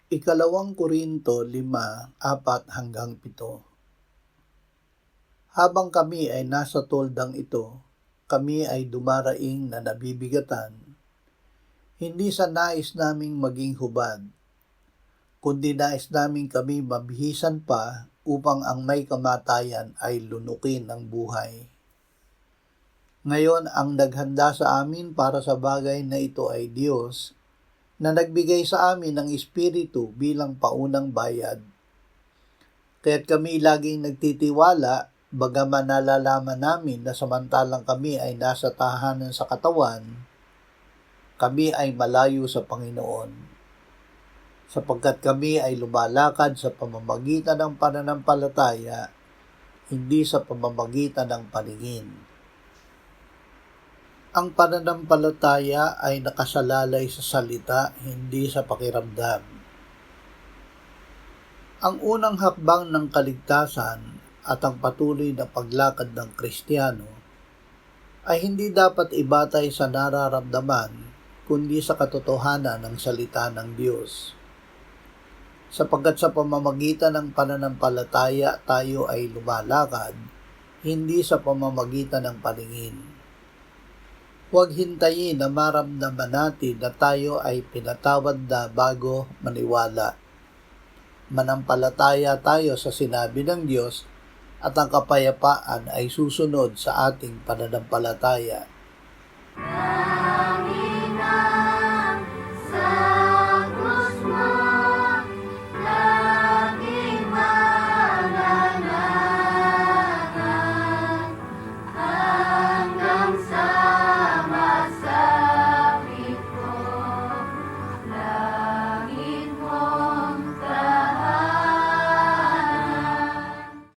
Ikalawang Korinto 5:4-7. Habang kami ay nasa toldang ito, kami ay dumaraing na nabibigatan, hindi sa nais naming maging hubad, kundi nais namin kami mabihisan pa upang ang may kamatayan ay lunukin ng buhay. Ngayon, ang naghanda sa amin para sa bagay na ito ay Diyos, na nagbigay sa amin ng Espiritu bilang paunang bayad. Kaya't kami laging nagtitiwala, bagaman nalalaman namin na samantalang kami ay nasa tahanan sa katawan, kami ay malayo sa Panginoon, sapagkat kami ay lumalakad sa pamamagitan ng pananampalataya, hindi sa pamamagitan ng paningin. Ang pananampalataya ay nakasalalay sa salita, hindi sa pakiramdam. Ang unang hakbang ng kaligtasan at ang patuloy na paglakad ng Kristiyano ay hindi dapat ibatay sa nararamdaman, kundi sa katotohanan ng salita ng Diyos. Sapagkat sa pamamagitan ng pananampalataya tayo ay lumalakad, hindi sa pamamagitan ng paningin. Huwag hintayin na maramdaman natin na tayo ay pinatawad na bago maniwala. Manampalataya tayo sa sinabi ng Diyos at ang kapayapaan ay susunod sa ating pananampalataya.